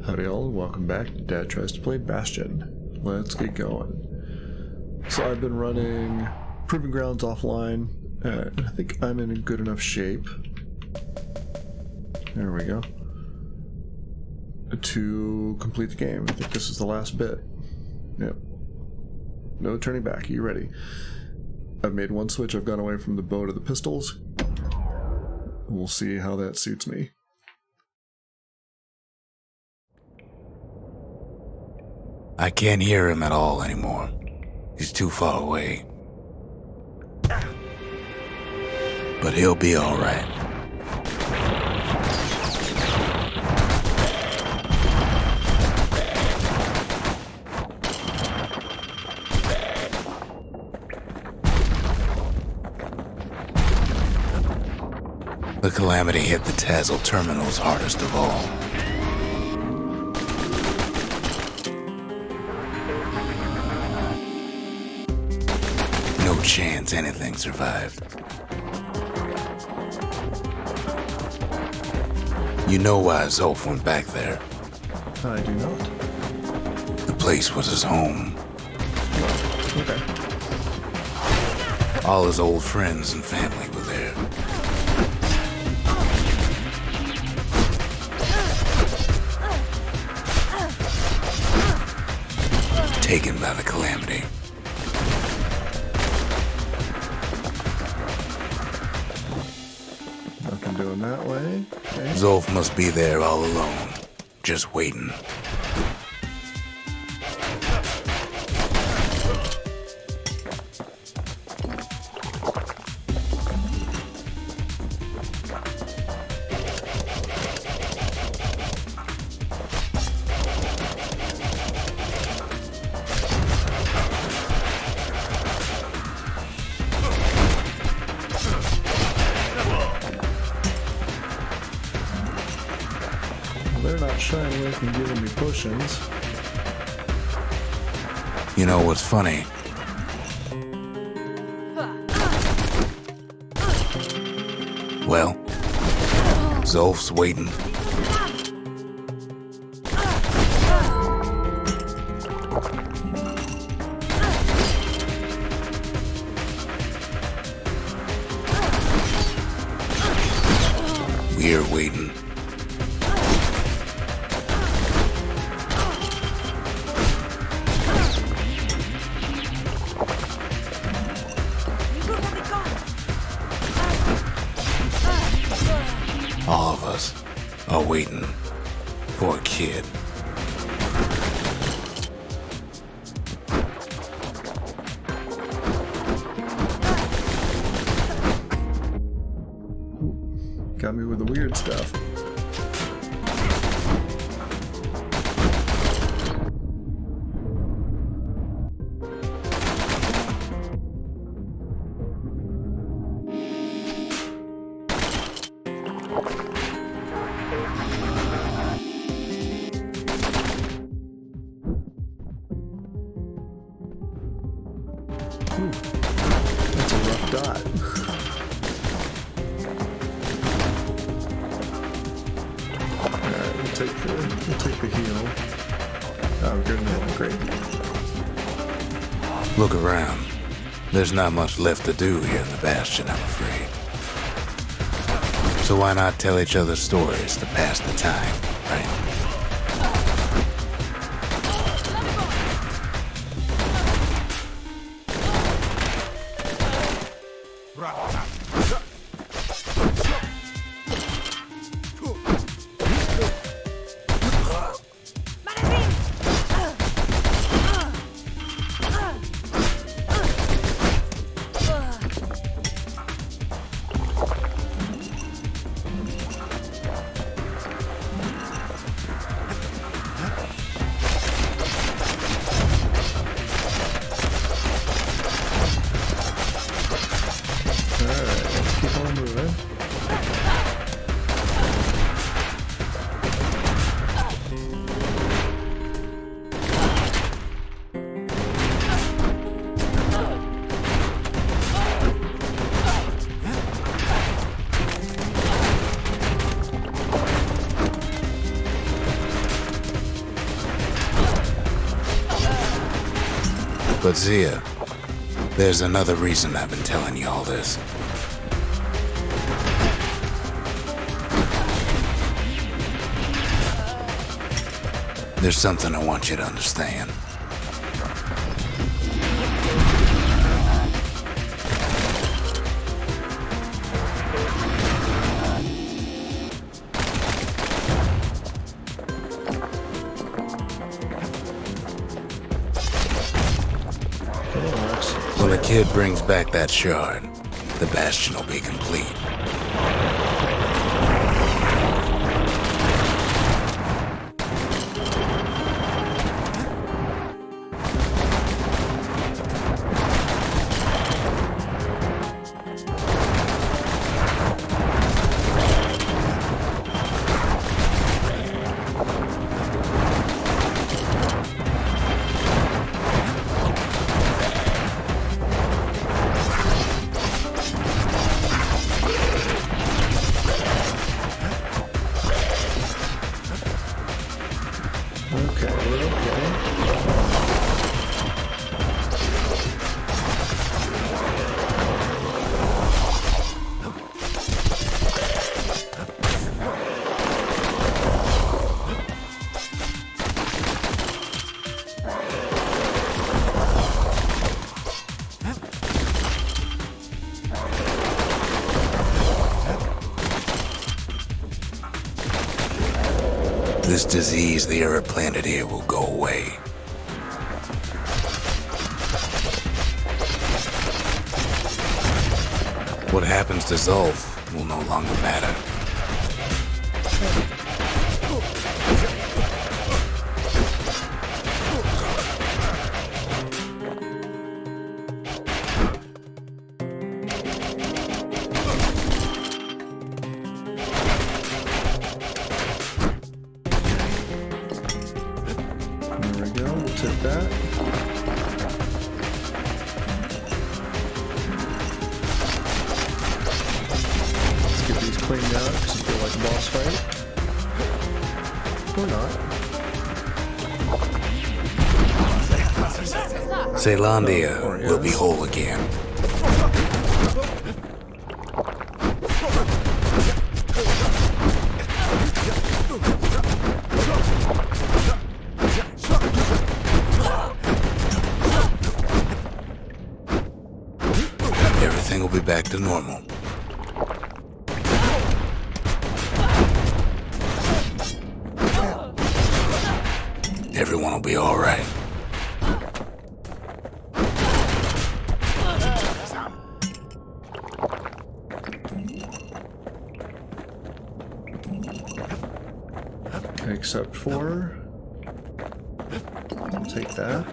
Howdy all, and welcome back to Dad Tries to Play Bastion. Let's get going. So I've been running Proving Grounds offline, and I think I'm in a good enough shape. There we go. To complete the game. I think this is the last bit. Yep. No turning back, are you ready? I've made one switch, I've gone away from the bow to the pistols. We'll see how that suits me. I can't hear him at all anymore. He's too far away. But he'll be all right. The calamity hit the Tazzle terminals hardest of all. No chance anything survived. You know why Zolf went back there. I do not. The place was his home. Oh, okay. All his old friends and family were there. Taken by the calamity. Nothing doing that way. Okay. Zolf must be there all alone, just waiting. They're not shying away from giving me potions. You know what's funny? Well, Zolf's waiting. We're waiting. All of us are waiting for a kid. Got me with the weird stuff. Ooh, that's a rough dot. Alright, we'll take the heal. Oh, good enough, great. Look around. There's not much left to do here in the Bastion, I'm afraid. So why not tell each other stories to pass the time, right? Alright. But Zia, there's another reason I've been telling you all this. There's something I want you to understand. When the kid brings back that shard, the Bastion will be complete. This disease the Arab planted here will go away. What happens to Zulf will no longer matter. Take that. Let's get these cleaned out because I feel like a boss fight. Or not. Zealandia will be whole again. Everything will be back to normal. Everyone will be all right. Except for... I'll take that.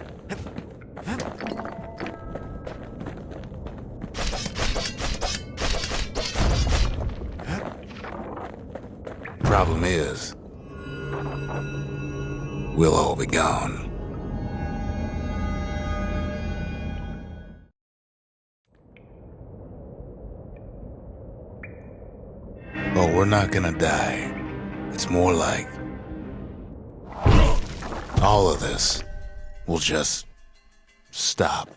Problem is, we'll all be gone. Oh, we're not gonna die. It's more like all of this will just stop.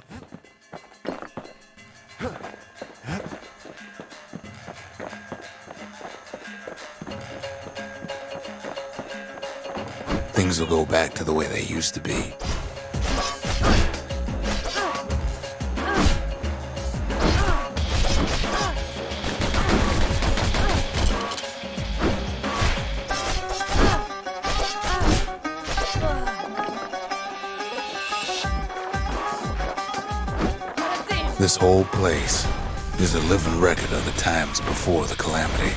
Things will go back to the way they used to be. This whole place is a living record of the times before the calamity.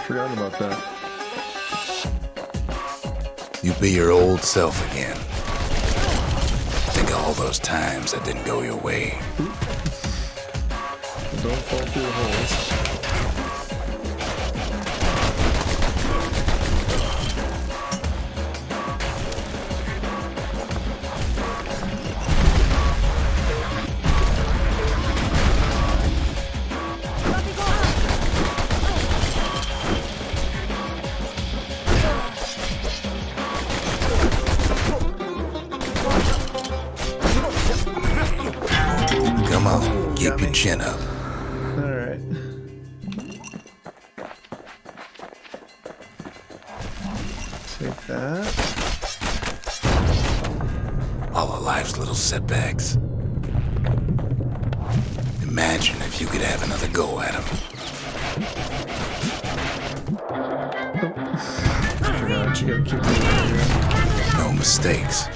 Forgot about that. You be your old self again. Think of all those times that didn't go your way. Don't fall through the holes. Come on, keep your chin up. Alright. Take that. All of life's little setbacks. Imagine if you could have another go at them. I forgot, you gotta keep moving here. No mistakes.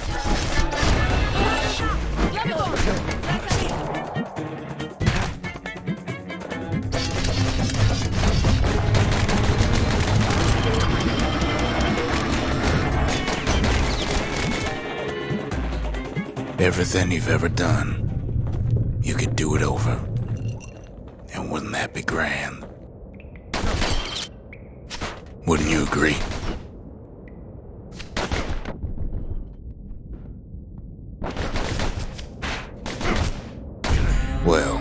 Everything you've ever done, you could do it over. And wouldn't that be grand? Wouldn't you agree? Well,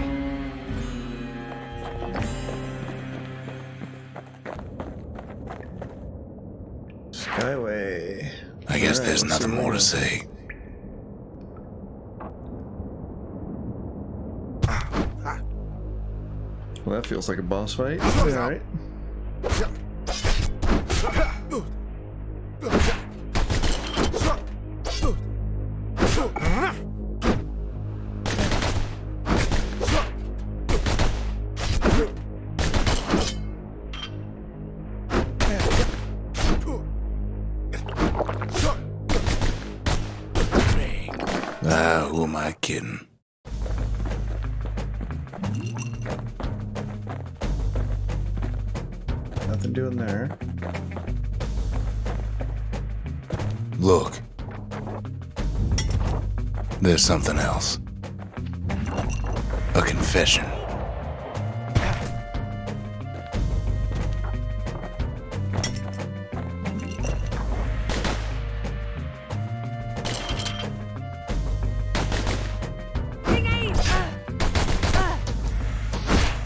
Skyway. I guess Alright, there's let's see nothing what more we to got. say. Well, that feels like a boss fight. Alright. Who am I kidding? Nothing doing there. Look. There's something else. A confession.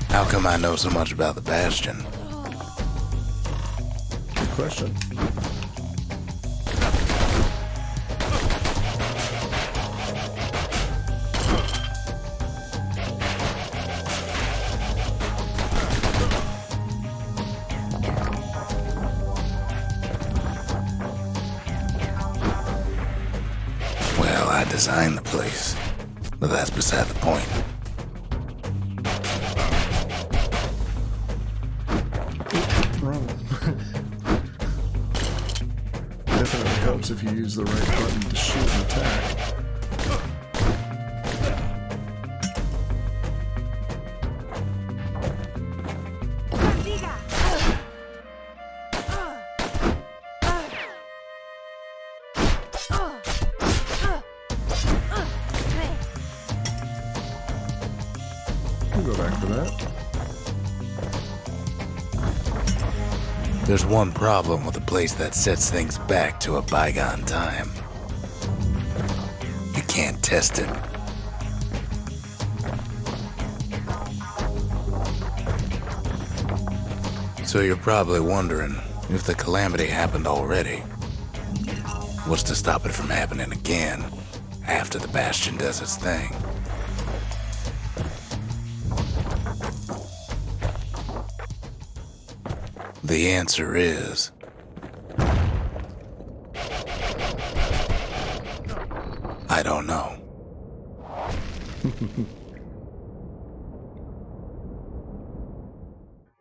How come I know so much about the Bastion? Good question. Well, I designed the place, but that's beside the point. Wrong. Definitely helps if you use the right button to shoot and attack. We'll go back for that. There's one problem with a place that sets things back to a bygone time. You can't test it. So you're probably wondering if the calamity happened already. What's to stop it from happening again after the Bastion does its thing? The answer is... I don't know.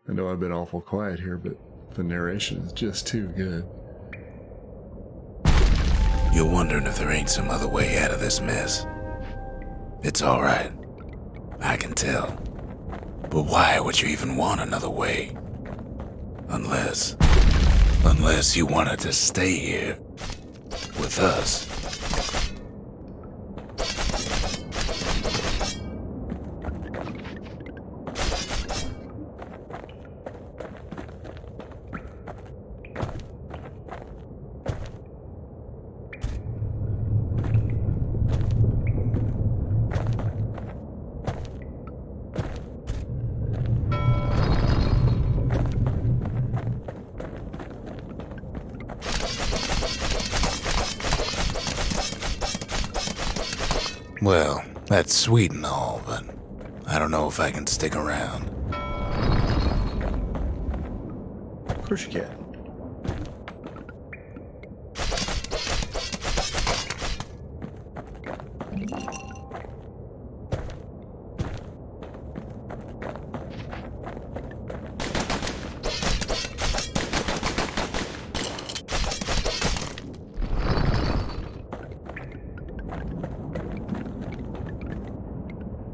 I know I've been awful quiet here, but the narration is just too good. You're wondering if there ain't some other way out of this mess. It's alright. I can tell. But why would you even want another way? Unless you wanted to stay here with us. Well, that's sweet and all, but I don't know if I can stick around. Of course you can.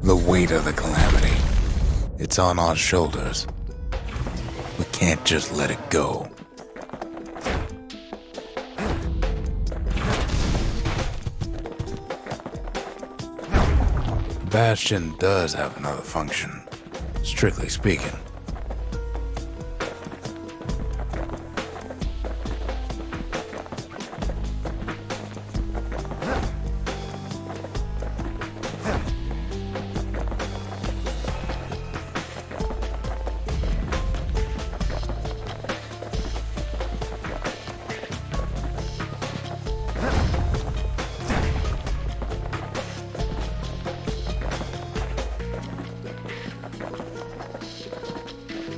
The weight of the calamity. It's on our shoulders. We can't just let it go. Bastion does have another function, strictly speaking.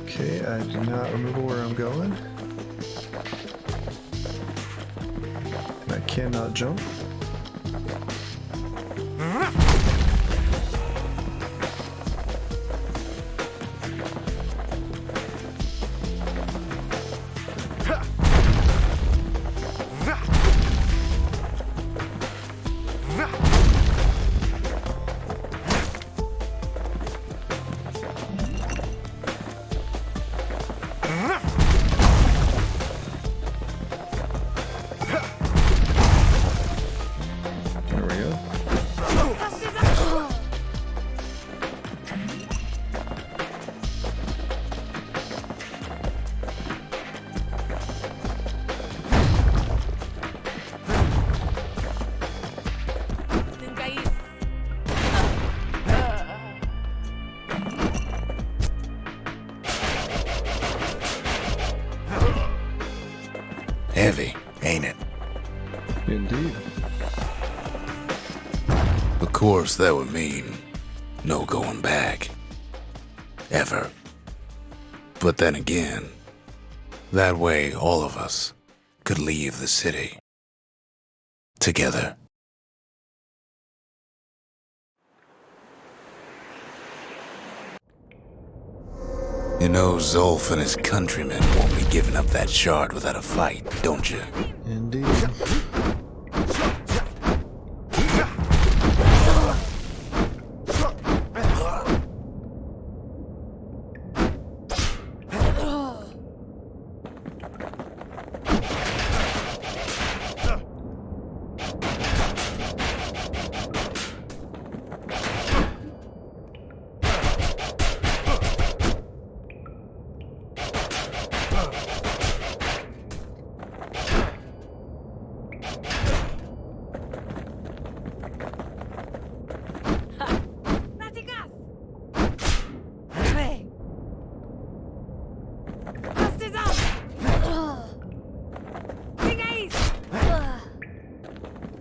Okay, I do not remember where I'm going. And I cannot jump. Heavy, ain't it? Indeed. Of course, that would mean no going back. Ever. But then again, that way all of us could leave the city. Together. You know Zolf and his countrymen won't be giving up that shard without a fight, don't you? Indeed.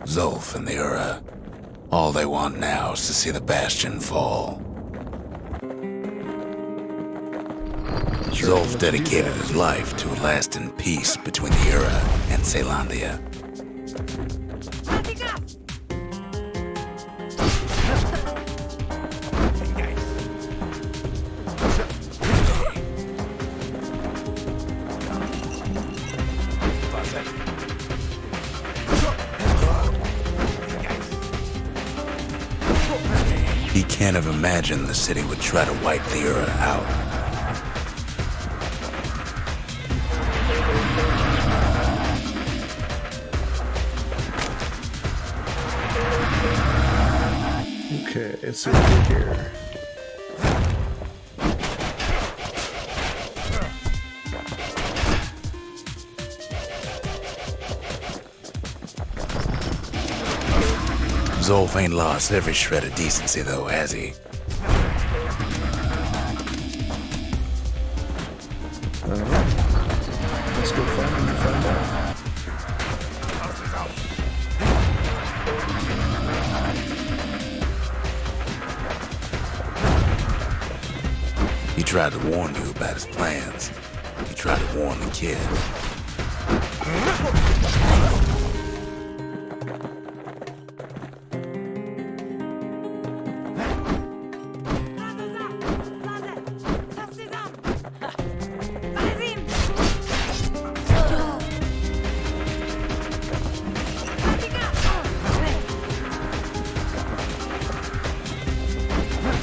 Zolf and the Ura. All they want now is to see the Bastion fall. Zolf dedicated his life to a lasting peace between the Ura and Caelondia. He can't have imagined the city would try to wipe the Ura out. Okay, it's over here. Zolf ain't lost every shred of decency though, has he? I don't know. Let's go find him and find out. tried to warn you about his plans. He tried to warn the kid.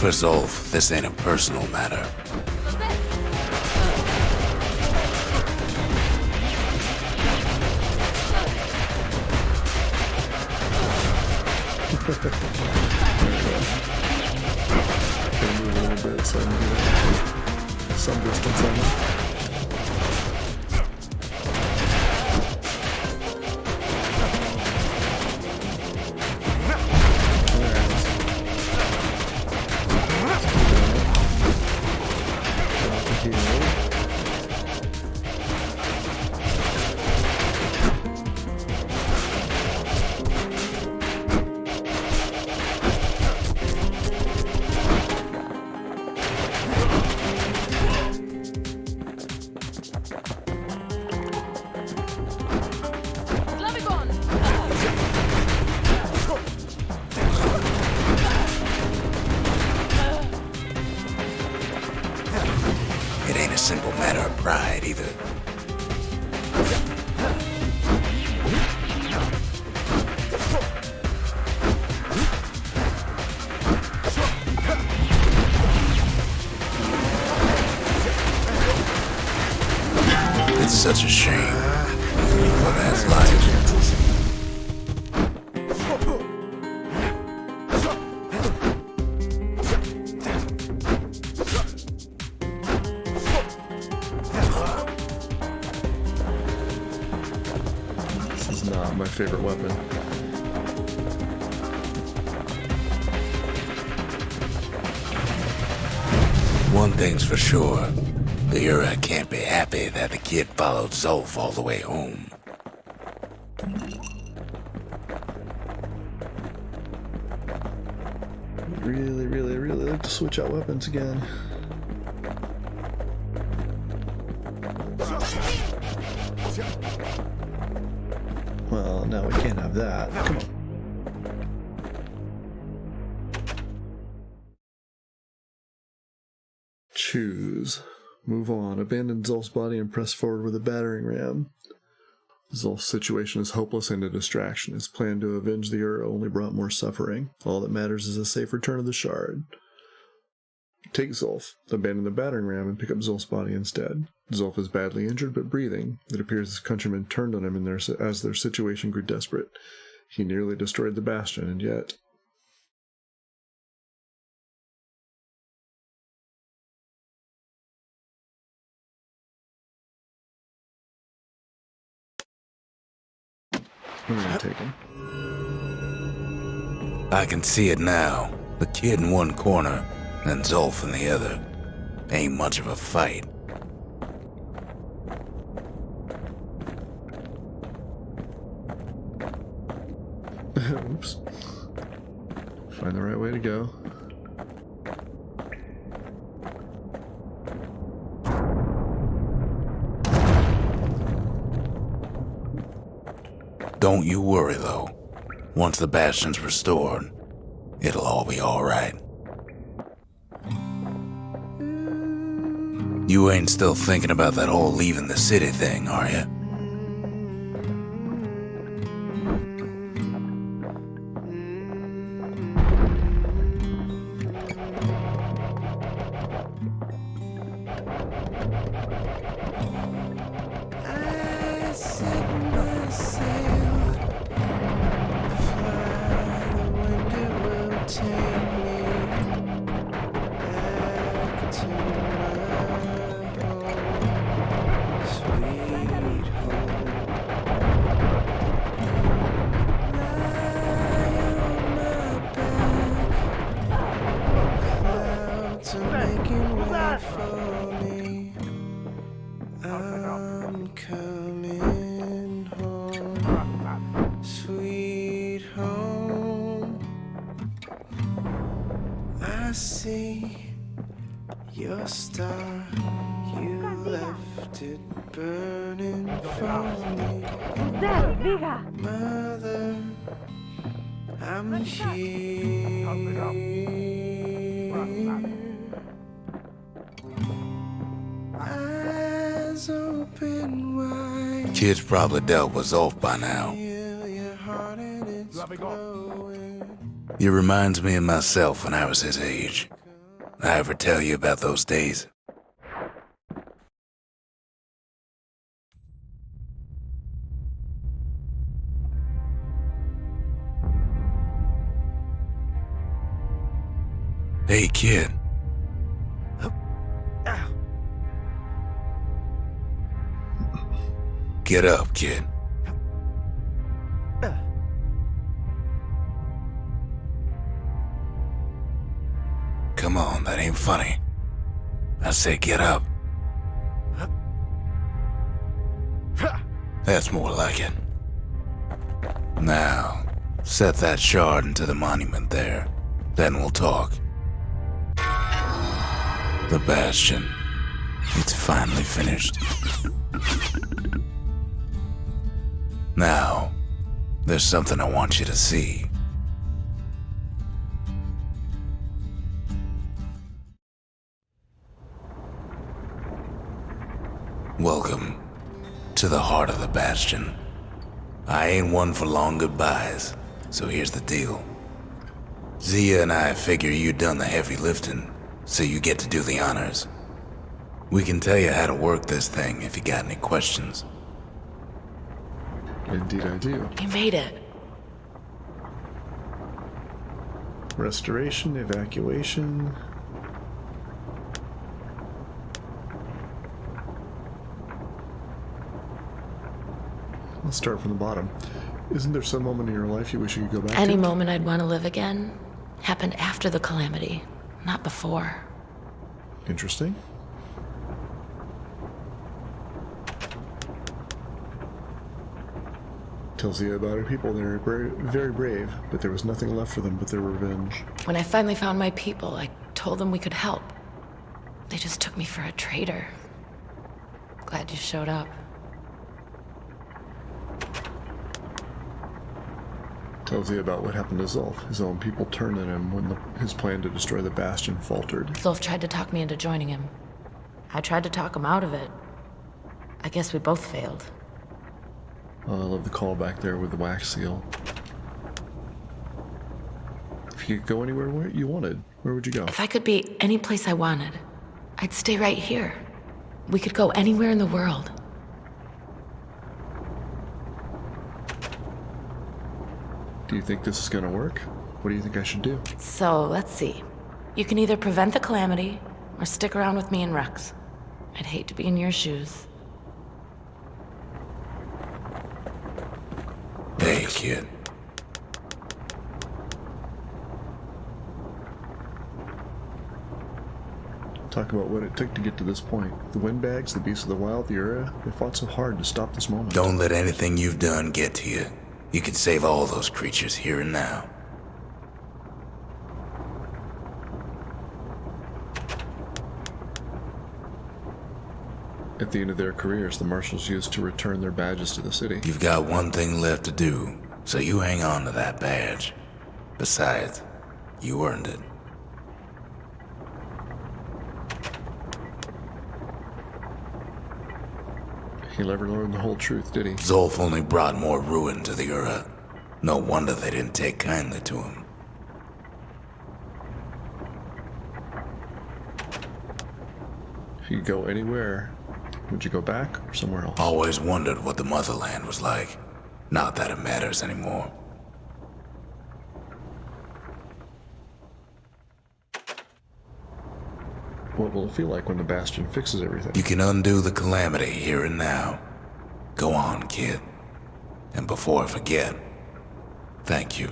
For Zolf, this ain't a personal matter. Gonna move a little bit so I can get some distance on it. It ain't a simple matter of pride either. It's such a shame. But that's life. Not my favorite weapon. One thing's for sure. The Ura can't be happy that the kid followed Zolf all the way home. Really like to switch out weapons again. Well, no, we can't have that. Come on. Choose. Move on. Abandon Zolf's body and press forward with a battering ram. Zolf's situation is hopeless and a distraction. His plan to avenge the Ura only brought more suffering. All that matters is a safe return of the shard. Take Zolf, abandon the battering ram, and pick up Zolf's body instead. Zolf is badly injured but breathing. It appears his countrymen turned on him as their situation grew desperate. He nearly destroyed the Bastion, and yet... We're gonna take him. I can see it now. The kid in one corner, and Zolf in the other. Ain't much of a fight. Oops. Find the right way to go. Don't you worry, though. Once the Bastion's restored, it'll all be alright. You ain't still thinking about that whole leaving the city thing, are you? I'm coming home, sweet home. I see Your star, you left it burning for me. Mother, I'm here. Eyes open wide. Kid's probably dealt with Zolf by now. Feel your heart and it's glowing. It reminds me of myself when I was his age. I ever tell you about those days? Hey, kid. Get up, kid. Come on, that ain't funny. I say get up. That's more like it. Now, set that shard into the monument there. Then we'll talk. The Bastion. It's finally finished. Now, there's something I want you to see. Welcome to the heart of the Bastion. I ain't one for long goodbyes, so here's the deal. Zia and I figure you done the heavy lifting, so you get to do the honors. We can tell you how to work this thing if you got any questions. Indeed I do. You made it. Restoration, evacuation. Let's start from the bottom. Isn't there some moment in your life you wish you could go back Any to? moment I'd want to live again happened after the calamity, not before. Interesting. Tells you about her people. They're very brave, but there was nothing left for them but their revenge. When I finally found my people, I told them we could help. They just took me for a traitor. Glad you showed up. Tells you about what happened to Zolf. His own people turned on him when his plan to destroy the Bastion faltered. Zolf tried to talk me into joining him. I tried to talk him out of it. I guess we both failed. Oh, I love the callback there with the wax seal. If you could go anywhere you wanted, where would you go? If I could be any place I wanted, I'd stay right here. We could go anywhere in the world. Do you think this is gonna work? What do you think I should do? So, let's see. You can either prevent the calamity, or stick around with me and Rex. I'd hate to be in your shoes. Hey, kid. Talk about what it took to get to this point. The windbags, the beasts of the wild, the Ura, they fought so hard to stop this moment. Don't let anything you've done get to you. You can save all those creatures here and now. At the end of their careers, the marshals used to return their badges to the city. You've got one thing left to do, so you hang on to that badge. Besides, you earned it. He never learned the whole truth, did he? Zolf only brought more ruin to the Ura. No wonder they didn't take kindly to him. If you could go anywhere, would you go back or somewhere else? Always wondered what the motherland was like. Not that it matters anymore. What will it feel like when the Bastion fixes everything? You can undo the calamity here and now. Go on, kid. And before I forget, thank you.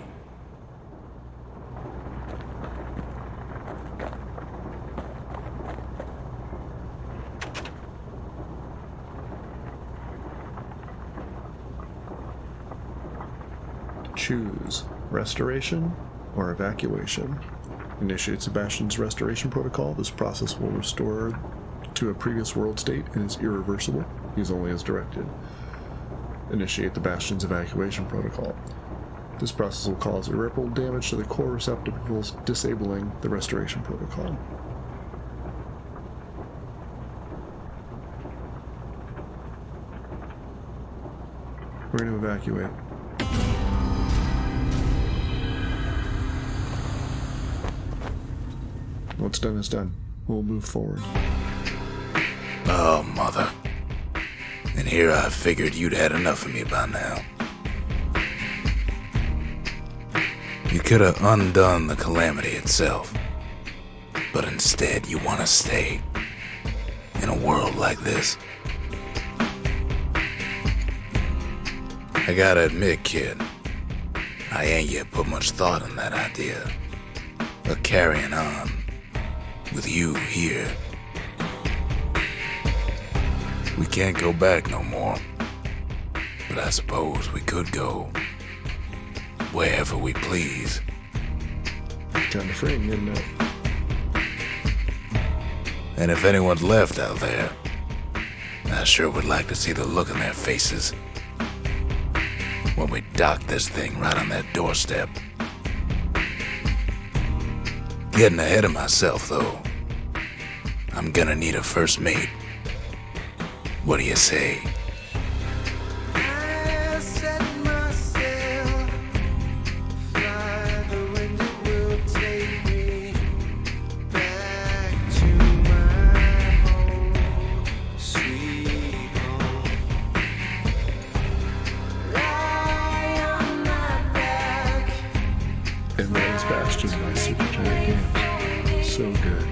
Choose restoration or evacuation. Initiate Sebastian's restoration protocol. This process will restore to a previous world state and is irreversible. Use only as directed. Initiate the Bastion's evacuation protocol. This process will cause irreparable damage to the core receptacles, disabling the restoration protocol. We're going to evacuate. What's done is done. We'll move forward. Oh, mother. And here I figured you'd had enough of me by now. You could have undone the calamity itself, but instead you want to stay in a world like this. I gotta admit, kid, I ain't yet put much thought in that idea of carrying on with you here. We can't go back no more, but I suppose we could go wherever we please. Kind of freeing, isn't it? And if anyone's left out there, I sure would like to see the look in their faces when we dock this thing right on their doorstep. Getting ahead of myself, though. I'm gonna need a first mate. What do you say? I set myself fly, the wind it will take me back to my home, sweet home. Lie on my back. And that is Bastion by Supergiant Games. So good.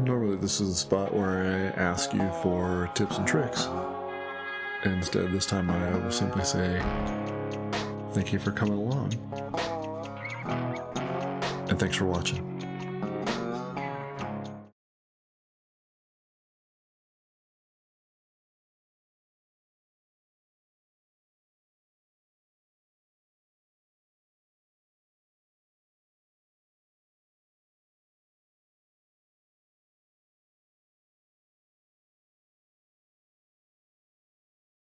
Normally this is a spot where I ask you for tips and tricks. Instead, this time I will simply say, thank you for coming along. And thanks for watching.